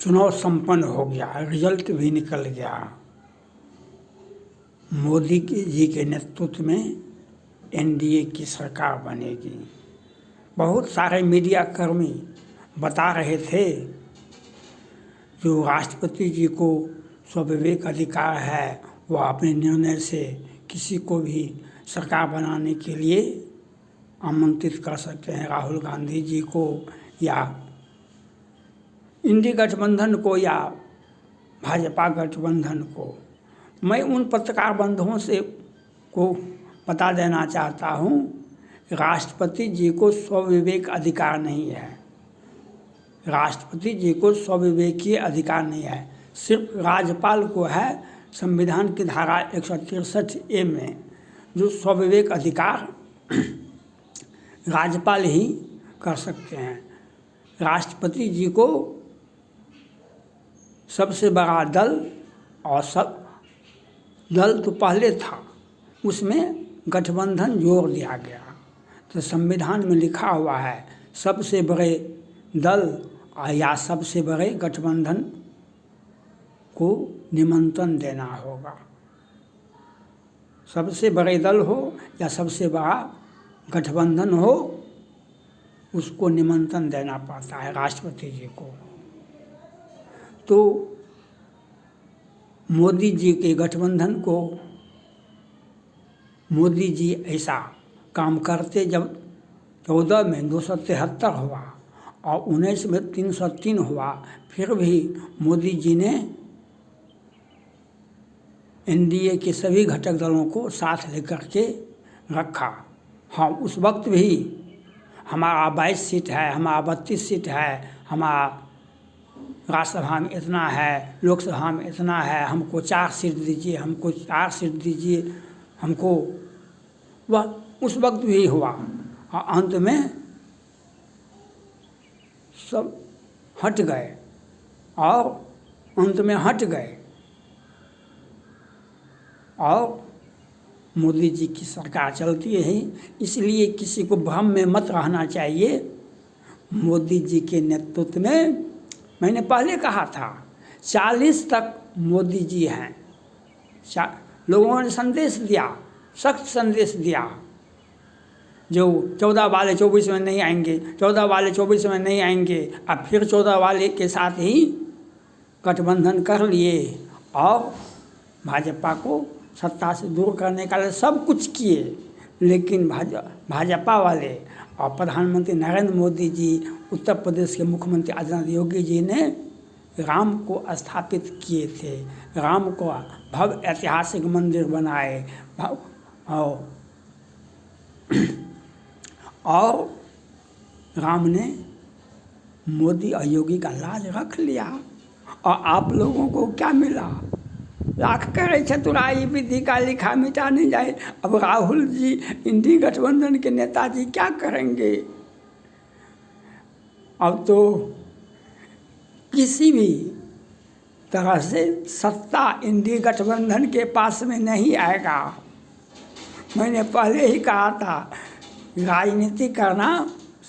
चुनाव संपन्न हो गया, रिजल्ट भी निकल गया। मोदी जी के नेतृत्व में एनडीए की सरकार बनेगी। बहुत सारे मीडिया कर्मी बता रहे थे जो राष्ट्रपति जी को स्वविवेक अधिकार है, वह अपने निर्णय से किसी को भी सरकार बनाने के लिए आमंत्रित कर सकते हैं, राहुल गांधी जी को या इंडी गठबंधन को या भाजपा गठबंधन को। मैं उन पत्रकार बंधुओं से को बता देना चाहता हूँ, राष्ट्रपति जी को स्वविवेक अधिकार नहीं है। राष्ट्रपति जी को स्वविवेकीय अधिकार नहीं है, सिर्फ राज्यपाल को है। संविधान की धारा 163A में जो स्वविवेक अधिकार राज्यपाल ही कर सकते हैं। राष्ट्रपति जी को सबसे बड़ा दल, और सब दल तो पहले था, उसमें गठबंधन जोड़ दिया गया। तो संविधान में लिखा हुआ है सबसे बड़े दल या सबसे बड़े गठबंधन को निमंत्रण देना होगा। सबसे बड़े दल हो या सबसे बड़ा गठबंधन हो, उसको निमंत्रण देना पड़ता है राष्ट्रपति जी को। तो मोदी जी के गठबंधन को मोदी जी ऐसा काम करते, जब 14 में 273 हुआ और 19 में 303 हुआ, फिर भी मोदी जी ने एनडीए के सभी घटक दलों को साथ लेकर के रखा। हाँ, उस वक्त भी हमारा 22 सीट है, हमारा 32 सीट है, हमारा राज्यसभा में इतना है, लोकसभा में इतना है, हमको 4 सीट दीजिए, हमको 4 सीट दीजिए, हमको, वह उस वक्त भी हुआ। और अंत में सब हट गए और अंत में हट गए और मोदी जी की सरकार चलती है। इसलिए किसी को भ्रम में मत रहना चाहिए। मोदी जी के नेतृत्व में, मैंने पहले कहा था, 40 तक मोदी जी हैं। लोगों ने संदेश दिया, सख्त संदेश दिया, जो 14 वाले 24 में नहीं आएंगे, 14 वाले 24 में नहीं आएंगे। अब फिर 14 वाले के साथ ही गठबंधन कर लिए और भाजपा को सत्ता से दूर करने का सब कुछ किए। लेकिन भाजपा वाले और प्रधानमंत्री नरेंद्र मोदी जी, उत्तर प्रदेश के मुख्यमंत्री आदित्यनाथ योगी जी ने राम को स्थापित किए थे। राम को भव्य ऐतिहासिक मंदिर बनाए और राम ने मोदी और योगी का लाज रख लिया। और आप लोगों को क्या मिला? लाख करे चतुराई विधि का लिखा मिटा नहीं जाए। अब राहुल जी, इंडी गठबंधन के नेताजी क्या करेंगे? अब तो किसी भी तरह से सत्ता इंडी गठबंधन के पास में नहीं आएगा। मैंने पहले ही कहा था, राजनीति करना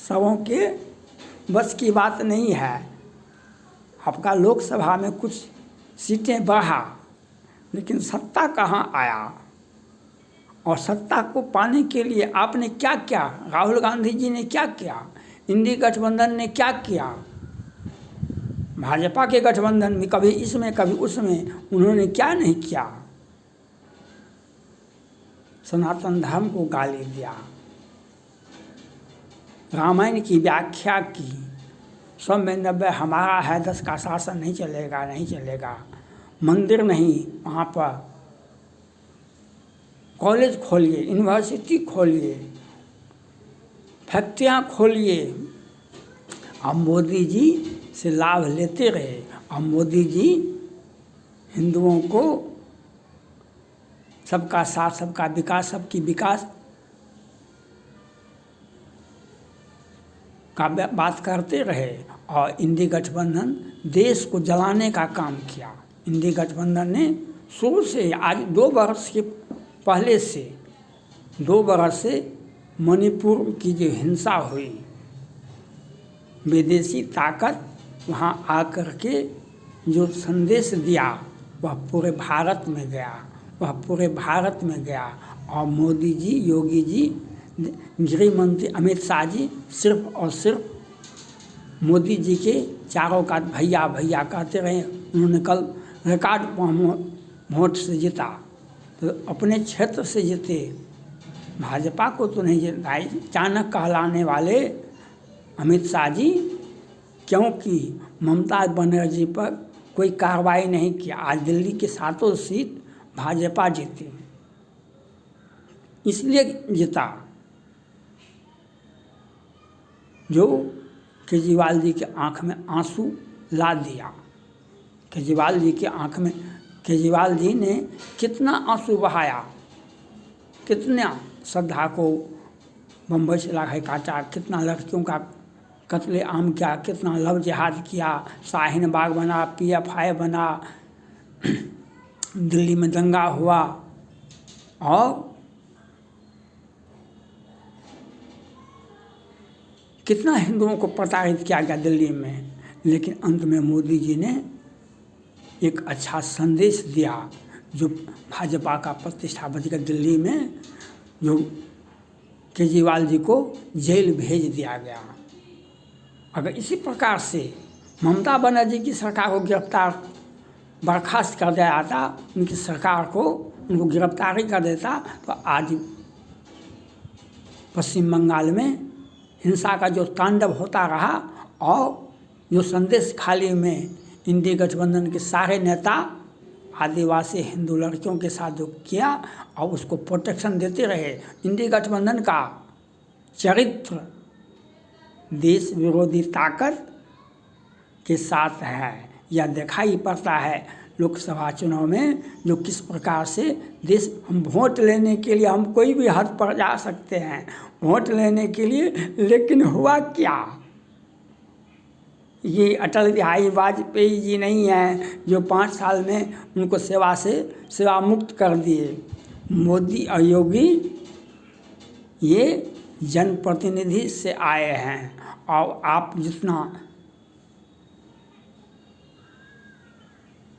सबों के बस की बात नहीं है। आपका लोकसभा में कुछ सीटें बढ़ा, लेकिन सत्ता कहाँ आया? और सत्ता को पाने के लिए आपने क्या किया? राहुल गांधी जी ने क्या किया? इंडी गठबंधन ने क्या किया? भाजपा के गठबंधन में कभी इसमें कभी उसमें उन्होंने क्या नहीं किया? सनातन धर्म को गाली दिया, रामायण की व्याख्या की, 100 में 90 हमारा है, 10 का शासन नहीं चलेगा, नहीं चलेगा। मंदिर नहीं, वहाँ पर कॉलेज खोलिए, यूनिवर्सिटी खोलिए, फैक्ट्रियाँ खोलिए। अब मोदी जी से लाभ लेते रहे। अब मोदी जी हिंदुओं को सबका साथ, सबका विकास, सबकी विकास का बात करते रहे और इंडी गठबंधन देश को जलाने का काम किया। इंडी गठबंधन ने शुरू से, आज 2 वर्ष के पहले से, 2 वर्ष से मणिपुर की जो हिंसा हुई, विदेशी ताकत वहाँ आकर के जो संदेश दिया वह पूरे भारत में गया, वह पूरे भारत में गया। और मोदी जी, योगी जी, गृह मंत्री अमित शाह जी सिर्फ और सिर्फ मोदी जी के चारों का भैया भैया कहते रहे। उन्होंने कल रिकॉर्ड वोट से जीता, तो अपने क्षेत्र से जीते, भाजपा को तो नहीं जिताई। चाणक्य कहलाने वाले अमित शाह जी, क्योंकि ममता बनर्जी पर कोई कार्रवाई नहीं किया, आज दिल्ली के 7 सीट भाजपा जीती, इसलिए जीता। जो केजरीवाल जी के आंख में आंसू ला दिया। केजरीवाल जी के आंख में, केजरीवाल जी ने कितना आंसू बहाया, कितना श्रद्धा को बम्बई से लाके काटा, कितना लड़कियों का कत्ले आम किया, कितना लव जिहाद किया, शाहीन बाग बना, PFI बना, दिल्ली में दंगा हुआ, और कितना हिंदुओं को प्रताड़ित किया गया दिल्ली में। लेकिन अंत में मोदी जी ने एक अच्छा संदेश दिया, जो भाजपा का प्रतिष्ठा बच गया। दिल्ली में जो केजरीवाल जी को जेल भेज दिया गया। अगर इसी प्रकार से ममता बनर्जी की सरकार को गिरफ्तार बर्खास्त कर दिया जाता, उनकी सरकार को, उनको गिरफ्तारी कर देता, तो आज पश्चिम बंगाल में हिंसा का जो तांडव होता रहा, और जो संदेश खाली में इंडी गठबंधन के सारे नेता आदिवासी हिंदू लड़कियों के साथ जो किया और उसको प्रोटेक्शन देते रहे। इंडी गठबंधन का चरित्र देश विरोधी ताकत के साथ है, यह दिखाई पड़ता है लोकसभा चुनाव में, जो किस प्रकार से देश, हम वोट लेने के लिए हम कोई भी हद पर जा सकते हैं वोट लेने के लिए, लेकिन हुआ क्या? ये अटल बिहारी वाजपेयी जी नहीं हैं जो 5 साल में उनको सेवा मुक्त कर दिए। मोदी और योगी ये जनप्रतिनिधि से आए हैं, और आप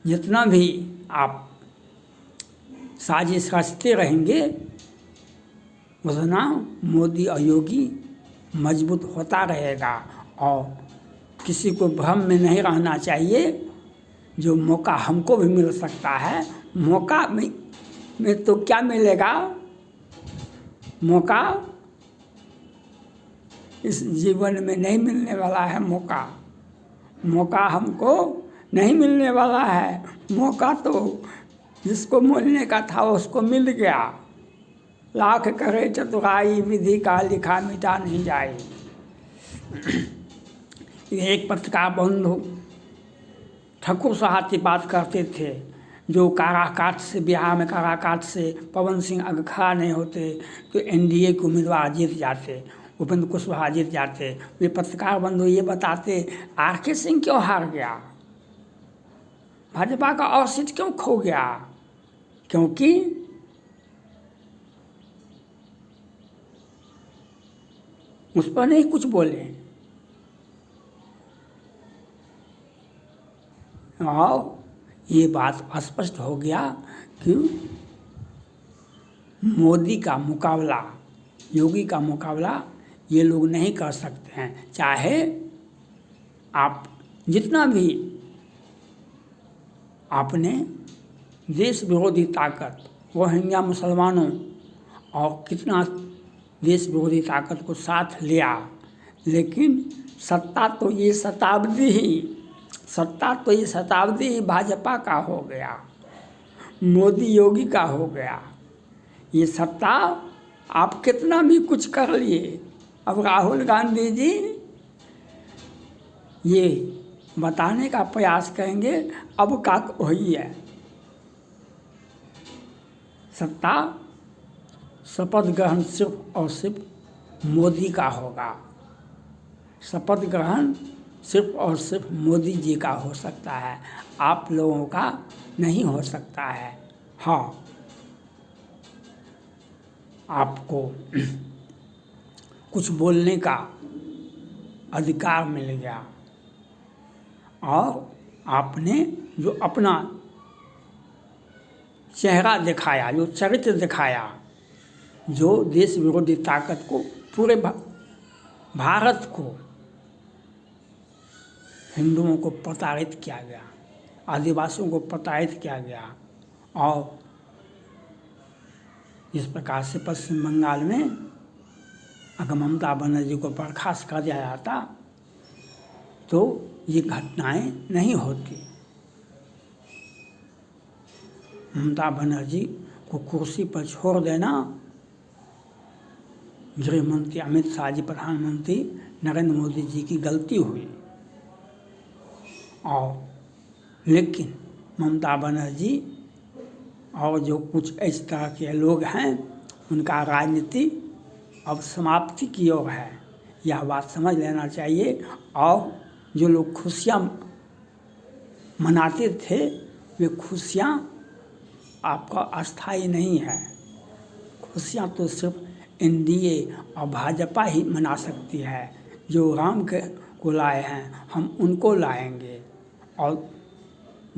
जितना भी आप साजिश रचते रहेंगे, उतना मोदी और योगी मजबूत होता रहेगा। और किसी को भ्रम में नहीं रहना चाहिए, जो मौका हमको भी मिल सकता है। मौका में तो क्या मिलेगा? मौका इस जीवन में नहीं मिलने वाला है। मौका हमको नहीं मिलने वाला है। मौका तो जिसको मिलने का था उसको मिल गया। लाख करे चतुराई, विधि का लिखा मिटा नहीं जाए। एक पत्रकार बंधु ठाकुर साहब की बात करते थे, जो काराकाट से, बिहार में काराकाट से पवन सिंह अगर खड़ा नहीं होते तो NDA के उम्मीदवार जीत जाते, उपेंद्र कुशवाहा जीत जाते। वे पत्रकार बंधु ये बताते, RK सिंह क्यों हार गया, भाजपा का और सीट क्यों खो गया? क्योंकि उस पर नहीं कुछ बोले। और ये बात स्पष्ट हो गया कि मोदी का मुकाबला, योगी का मुकाबला ये लोग नहीं कर सकते हैं। चाहे आप जितना भी आपने देश विरोधी ताकत, रोहिंग्या मुसलमानों और कितना देश विरोधी ताकत को साथ लिया, लेकिन सत्ता तो ये शताब्दी ही भाजपा का हो गया, मोदी योगी का हो गया। ये सत्ता आप कितना भी कुछ कर लिए, अब राहुल गांधी जी ये बताने का प्रयास करेंगे अब का वही है। सत्ता शपथ ग्रहण सिर्फ और सिर्फ मोदी का होगा। शपथ ग्रहण सिर्फ और सिर्फ मोदी जी का हो सकता है, आप लोगों का नहीं हो सकता है। हाँ, आपको कुछ बोलने का अधिकार मिल गया और आपने जो अपना चेहरा दिखाया, जो चरित्र दिखाया, जो देश विरोधी ताकत को पूरे भारत को, हिंदुओं को प्रताड़ित किया गया, आदिवासियों को प्रताड़ित किया गया। और इस प्रकार से पश्चिम बंगाल में अगर ममता बनर्जी को बर्खास्त कर दिया जाता तो ये घटनाएं नहीं होती। ममता बनर्जी को कुर्सी पर छोड़ देना गृह मंत्री अमित शाह जी, प्रधानमंत्री नरेंद्र मोदी जी की गलती हुई। और लेकिन ममता बनर्जी और जो कुछ इस तरह के लोग हैं उनका राजनीति अब समाप्ति की ओर है, यह बात समझ लेना चाहिए। और जो लोग खुशियाँ मनाते थे वे खुशियाँ आपका अस्थायी नहीं है। खुशियाँ तो सिर्फ एनडीए और भाजपा ही मना सकती है। जो राम को लाए हैं हम उनको लाएंगे, और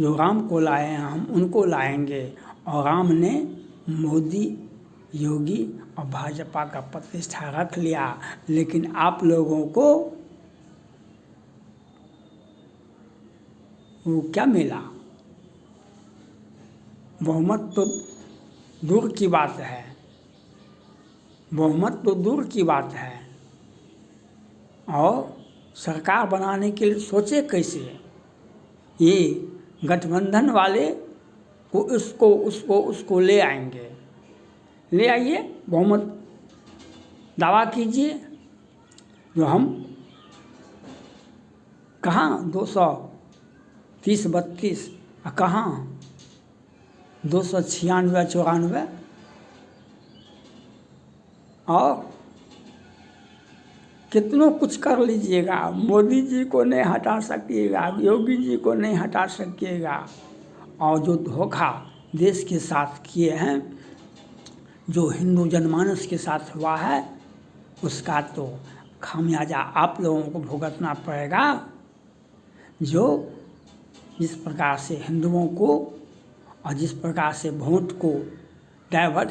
जो राम को लाए हैं हम उनको लाएंगे। और राम ने मोदी, योगी और भाजपा का प्रतिष्ठा रख लिया, लेकिन आप लोगों को वो क्या मिला? बहुमत तो दूर की बात है, बहुमत तो दूर की बात है। और सरकार बनाने के लिए सोचे कैसे? ये गठबंधन वाले को उसको ले आएंगे। ले आइए, बहुमत दावा कीजिए। जो हम कहाँ 230-32 कहाँ 296-94 और कितनों कुछ कर लीजिएगा, मोदी जी को नहीं हटा सकिएगा, योगी जी को नहीं हटा सकिएगा। और जो धोखा देश के साथ किए हैं, जो हिंदू जनमानस के साथ हुआ है, उसका तो खामियाजा आप लोगों को भुगतना पड़ेगा। जो जिस प्रकार से हिंदुओं को और जिस प्रकार से वोट को डाइवर्ट,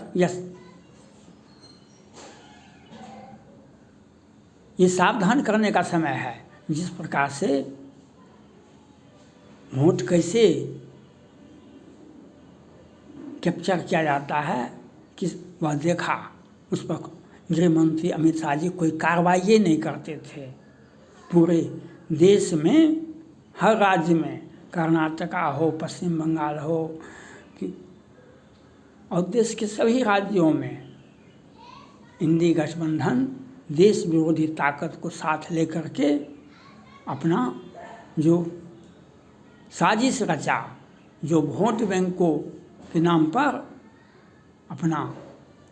ये सावधान करने का समय है। जिस प्रकार से वोट कैसे कैप्चर किया जाता है कि वह देखा, उस पर गृह मंत्री अमित शाह जी कोई कार्रवाई नहीं करते थे। पूरे देश में हर राज्य में, कर्नाटका हो, पश्चिम बंगाल हो और देश के सभी राज्यों में इंडी गठबंधन देश विरोधी ताकत को साथ लेकर के अपना जो साजिश रचा, जो वोट बैंकों के नाम पर अपना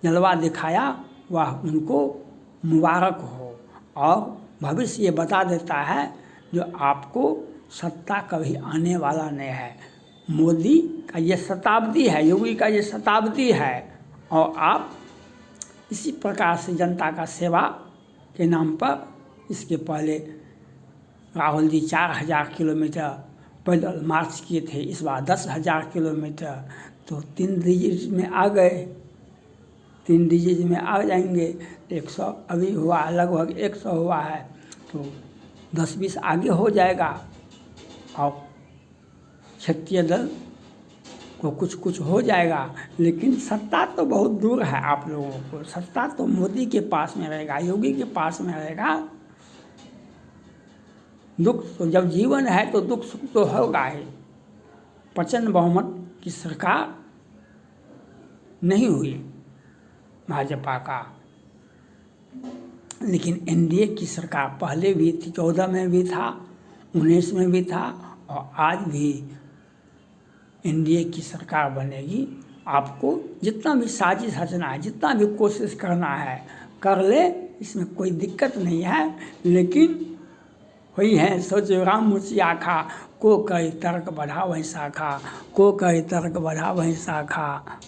जलवा दिखाया, वह उनको मुबारक हो। और भविष्य ये बता देता है जो आपको सत्ता कभी आने वाला नहीं है। मोदी का ये शताब्दी है, योगी का ये शताब्दी है, और आप इसी प्रकार से जनता का सेवा के नाम पर, इसके पहले राहुल जी 4000 किलोमीटर पैदल मार्च किए थे, इस बार 10,000 किलोमीटर, तो 3 डिजिट में आ गए, 3 डिजिट में आ जाएंगे। 100 अभी हुआ, लगभग 100 हुआ है, तो 10-20 आगे हो जाएगा। और क्षेत्रीय दल को कुछ हो जाएगा, लेकिन सत्ता तो बहुत दूर है आप लोगों को। सत्ता तो मोदी के पास में रहेगा, योगी के पास में रहेगा। दुख तो जब जीवन है तो दुख सुख तो होगा ही। प्रचंड बहुमत की सरकार नहीं हुई भाजपा का, लेकिन एनडीए की सरकार पहले भी थी, 14 में भी था, 19 में भी था, और आज भी एनडीए की सरकार बनेगी। आपको जितना भी साजिश रचना है, जितना भी कोशिश करना है कर ले, इसमें कोई दिक्कत नहीं है। लेकिन वही है, सोचो राम मुचिया खा, को कई तर्क बढ़ा वही शाखा, को कई तर्क बढ़ा वही शाखा।